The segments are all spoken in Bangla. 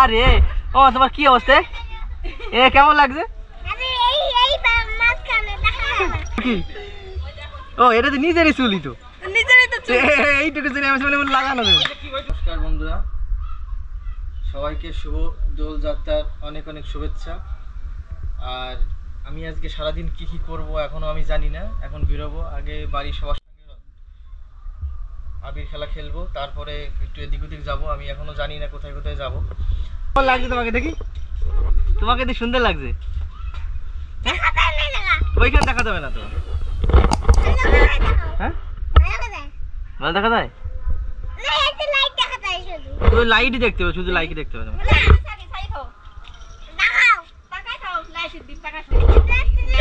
আরে ও তোমার কি অবস্থা? এ কেমন লাগছে? ও এটা তো নিজেরই চুলি তো এইটুকু লাগানো দেবো। নমস্কার বন্ধুরা, সবাইকে শুভ দোল যাত্রার অনেক অনেক শুভেচ্ছা। আর আমি আজকে সারাদিন কি কি করব এখনো আমি জানি না। এখন বেরোবো, আগে বাড়ির সবার সঙ্গে আবির খেলা খেলবো, তারপরে একটু এদিক ওদিক যাবো। আমি এখনো জানি না কোথায় কোথায় যাবো। কেমন লাগছে তোমাকে? দেখি তোমাকে দেখি সুন্দর লাগছে। ওইখানে দেখা যাবে না তো? হ্যাঁ ভালো দেখা যায়, শুধু লাইটই দেখতে হবে, শুধু লাইটই দেখতে হবে।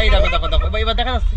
এই দেখো দেখো দেখো, এবার দেখা যাচ্ছে।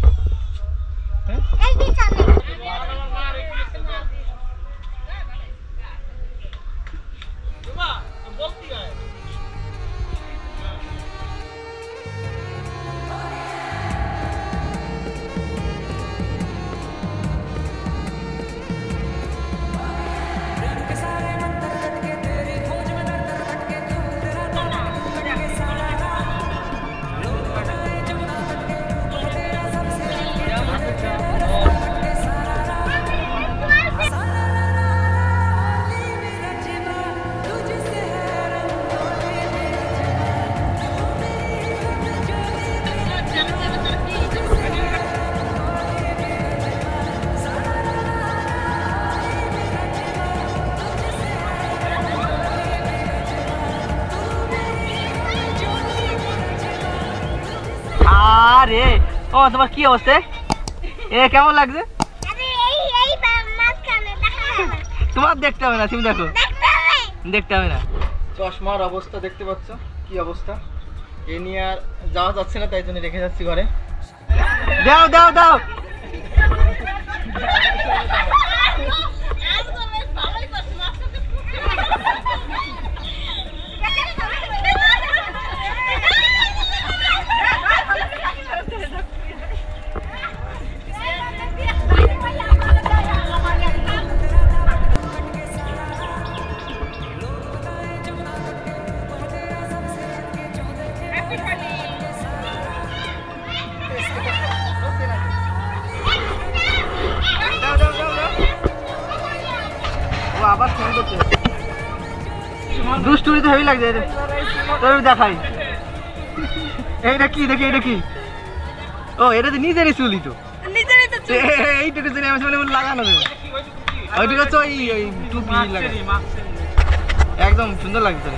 আরে ও তোমার কি অবস্থা? এ কেমন লাগছে? তোমার দেখতে হবে না, তুমি দেখো। দেখতে হবে না। চশমার অবস্থা দেখতে পাচ্ছ কি অবস্থা, এ নিয়ে আর যাওয়া যাচ্ছে না, তাই জন্য রেখে যাচ্ছি ঘরে। দাও দাও দাও। আবার ফোন করতে দুষ্টুরি তো হেভি লাগছে। তোর দেখাই এইটা কি, দেখি এটা কি? ও এটা তো নিজেরই চুলি তো এইটুকু লাগানো দেবো। ওইটুকু হচ্ছে ওই টুপি লাগে, একদম সুন্দর লাগছে।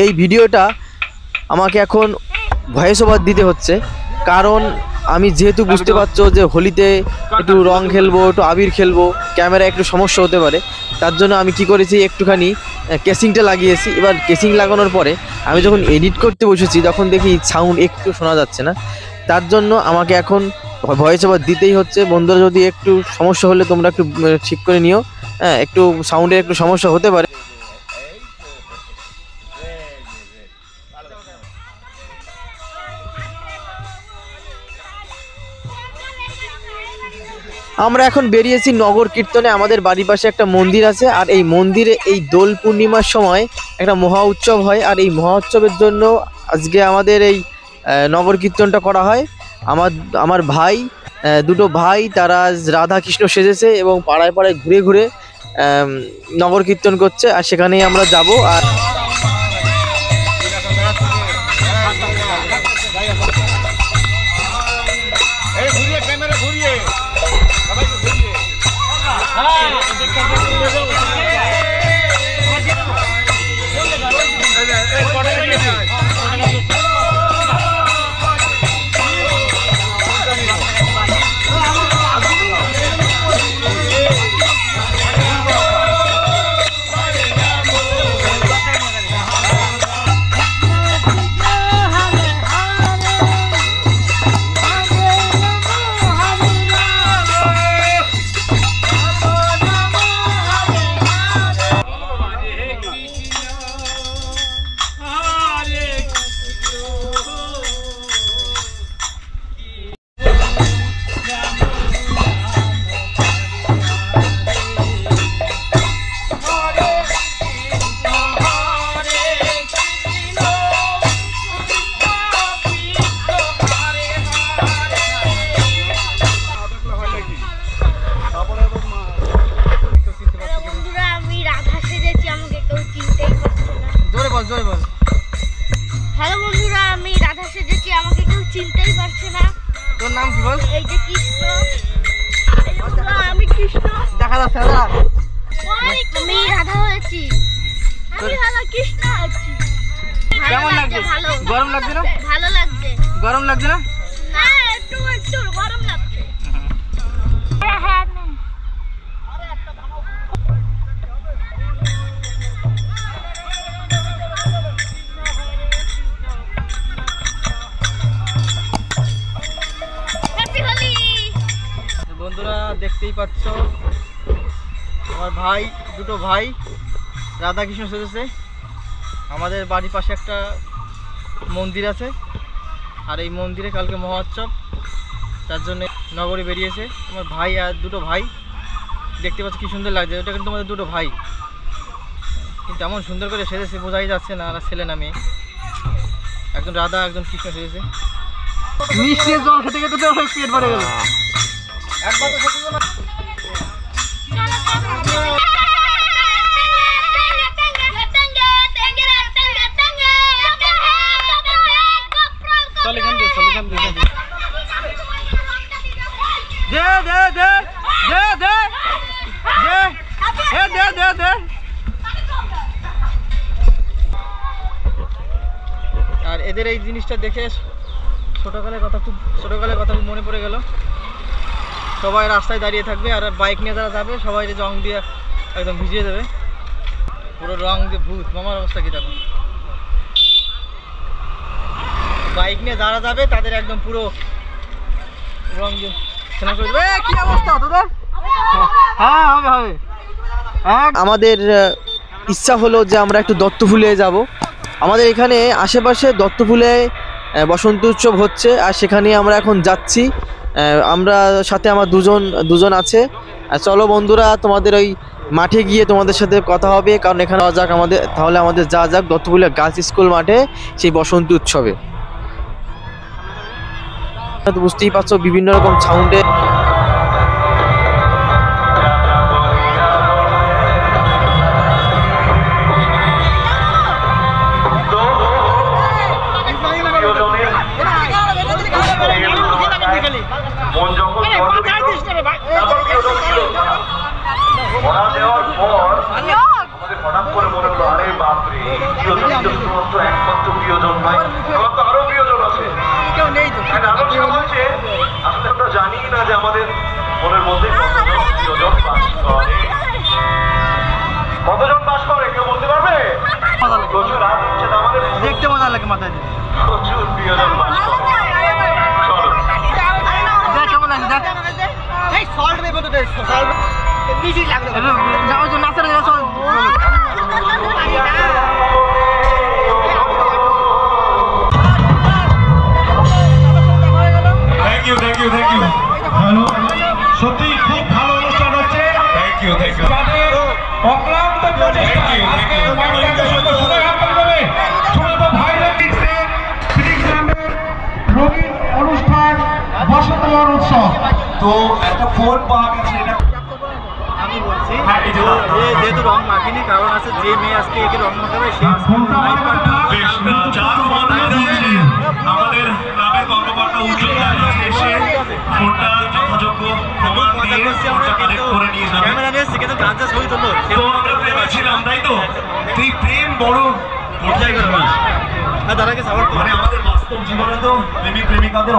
এই ভিডিওটা আমাকে এখন ভয়েস ওভার দিতে হচ্ছে, কারণ আমি যেহেতু বুঝতে পারছো যে হোলিতে একটু রং খেলবো, একটু আবির খেলবো, ক্যামেরা একটু সমস্যা হতে পারে। তার জন্য আমি কি করেছি, একটুখানি কেসিংটা লাগিয়েছি। এবার কেসিং লাগানোর পরে আমি যখন এডিট করতে বসেছি তখন দেখি সাউন্ড একটু শোনা যাচ্ছে না। তার জন্য আমাকে এখন ভয়েস ওভার দিতেই হচ্ছে। বন্ধুরা যদি একটু সমস্যা হলে তোমরা একটু ঠিক করে নিও। হ্যাঁ, একটু সাউন্ডের একটু সমস্যা হতে পারে। আমরা এখন বেরিয়েছি নগর কীর্তনে। আমাদের বাড়ির পাশে একটা মন্দির আছে, আর এই মন্দিরে এই দোল পূর্ণিমার সময় একটা মহা উৎসব হয়। আর এই মহা উৎসবের জন্য আজকে আমাদের এই নগর কীর্তনটা করা হয়। আমার ভাই, দুটো ভাই, তারা রাধা কৃষ্ণ সেজেছে এবং পাড়ায় পাড়ায় ঘুরে ঘুরে নগর কীর্তন করছে, আর সেখানেই আমরা যাব। আর সাদা। আমি রাধা হয়েছি, আমি হলো কৃষ্ণ হয়েছি। কেমন লাগছে? গরম লাগছে না? ভালো লাগছে। গরম লাগছে না? হ্যাঁ একটু একটু গরম লাগছে। হ্যাঁ হ্যাঁ বন্ধুরা দেখতেই পাচ্ছ আমার ভাই, দুটো ভাই রাধাকৃষ্ণ সেজেছে। আমাদের বাড়ির পাশে একটা মন্দির আছে, আর এই মন্দিরে কালকে মহোৎসব, তার জন্য নগরে বেরিয়েছে আমার ভাই আর দুটো ভাই। দেখতে পাচ্ছ কি সুন্দর লাগছে, ওটা কিন্তু আমাদের দুটো ভাই, কিন্তু এমন সুন্দর করে সেজেছে বোঝাই যাচ্ছে না আর ছেলে না মেয়ে। একজন রাধা একজন কৃষ্ণ সেজেছে। মিষ্টি জল খেতে খেতে তো পেট ভরে গেল। একবার তো সত্যি না। চল এখান দিয়ে, চল এখান দিয়ে। দে দে দে দে দে দে দে দে দে। আর এদের এই জিনিসটা দেখে ছোটকালের কথা খুব মনে পড়ে গেল। সবাই রাস্তায় দাঁড়িয়ে থাকবে আর বাইক নিয়ে যারা যাবে সবাই রং দিয়ে একদম ভিজিয়ে দেবে, পুরো রং দিয়ে ভূত। মামার অবস্থা কি দেখো, বাইক নিয়ে যারা যাবে তাদের একদম পুরো রং দিয়ে স্নান করে দেবে। কি অবস্থা তোদের? হ্যাঁ হবে হবে। আমাদের ইচ্ছা হলো যে আমরা একটু দত্তফুলে যাব। আমাদের এখানে আশেপাশে দত্তফুলে বসন্ত উৎসব হচ্ছে, আর সেখানে আমরা এখন যাচ্ছি। আমরা সাথে আমার দুজন আছে। চলো বন্ধুরা, তোমাদের ওই মাঠে গিয়ে তোমাদের সাথে কথা হবে, কারণ এখানে যাওয়া যাক আমাদের, তাহলে আমাদের যাওয়া যাক দত্তফুলে গার্লস স্কুল মাঠে সেই বসন্ত উৎসবে। তো বুঝতেই পারছো বিভিন্ন রকম সাউন্ডে হঠাৎ করে মনে হলো আরে বাপরে, শুধুমাত্র একমাত্র প্রিয়জন নয়, আমার তো আরো প্রিয়জন আছে। আসলে আমরা জানি না যে আমাদের মনের মধ্যে কতজন বাস করে, কেউ বলতে পারবে? প্রচুর রাত হচ্ছে, আমাদের দেখতে মজা লাগে মাথায় দিয়ে। প্রচুর প্রিয়জন বাস করে। চলো দেখ কেমন লাগে, দেখ এই সল্ট দেব তো, দেখ সল্ট বেশি লাগলো। যাও যে নাচের যাও। Thank you. হ্যালো, সত্যি খুব ভালো অনুষ্ঠান হচ্ছে। Thank you. অক্লান্ত প্রচেষ্টা। আজকে মাইকটা শুনতে শুনে হাততালি দেবে। ছোট ভাইরা দিচ্ছে ফিনিশল্যান্ডের রঙিন অনুষ্ঠান বসন্ত উৎসব। তো একটা ফোন পাওয়া গেছে, এটা আমি বলছি যেহেতু রং মাখিনি, কারণ আছে যে মেয়ে আজকে একে রং মাখাবে সে আমাদের গ্রামের কর্মকর্তা উজ্জ্বল এসে ফোনটা যথাযোগ্য প্রমাণ দিয়ে ফোনটা কালেক্ট করে নিয়ে যাবে। ক্যামেরা নিয়ে এসেছে কিন্তু গাঁজা ছবি তুললো। তো আমরা ভেবেছিলাম, তাই তো, তুই প্রেম বড় পর্যায়ে গেল না, তার আগে সাপোর্ট মানে আমাদের বাস্তব জীবনে তো প্রেমিক প্রেমিকাদের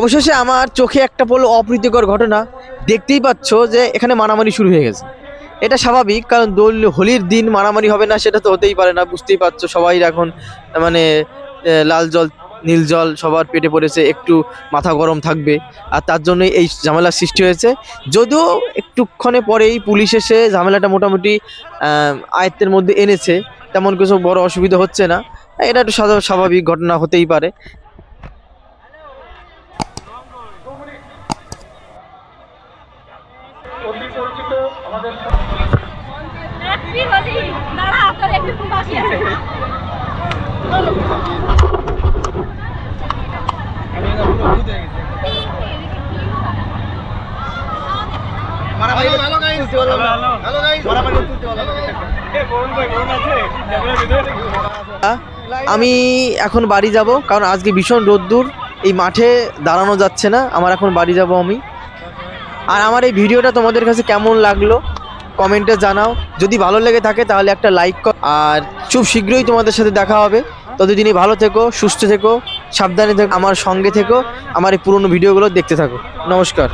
অবশেষে আমার চোখে একটা পড়লো অপ্রীতিকর ঘটনা। দেখতেই পাচ্ছ যে এখানে মারামারি শুরু হয়ে গেছে। এটা স্বাভাবিক, কারণ হোলির দিন মারামারি হবে না সেটা তো হতেই পারে না। বুঝতেই পারছো সবাই এখন মানে লাল জল নীল জল সবার পেটে পড়েছে, একটু মাথা গরম থাকবে, আর তার জন্যই এই ঝামেলার সৃষ্টি হয়েছে। যদিও একটুক্ষণে পরেই পুলিশ এসে ঝামেলাটা মোটামুটি আয়ত্তের মধ্যে এনেছে, তেমন কিছু বড় অসুবিধা হচ্ছে না। এটা একটু স্বাভাবিক ঘটনা, হতেই পারে। হ্যাপি হোলি। দাঁড়া, তোর একটু বাকি আছে। আমি এখন বাড়ি যাব, কারণ আজকে ভীষণ রোদ্দুর, এই মাঠে দাঁড়ানো যাচ্ছে না। আমার এখন বাড়ি যাব আমি। আর আমার এই ভিডিওটা তোমাদের কাছে কেমন লাগলো কমেন্টে জানাও। যদি ভালো লেগে থাকে তাহলে একটা লাইক কর। আর খুব শীঘ্রই তোমাদের সাথে দেখা হবে। ততদিনই ভালো থেকো, সুস্থ থেকো, সাবধানে থেকো, আমার সঙ্গে থেকো, আমার এই পুরনো ভিডিওগুলো দেখতে থাকো। নমস্কার।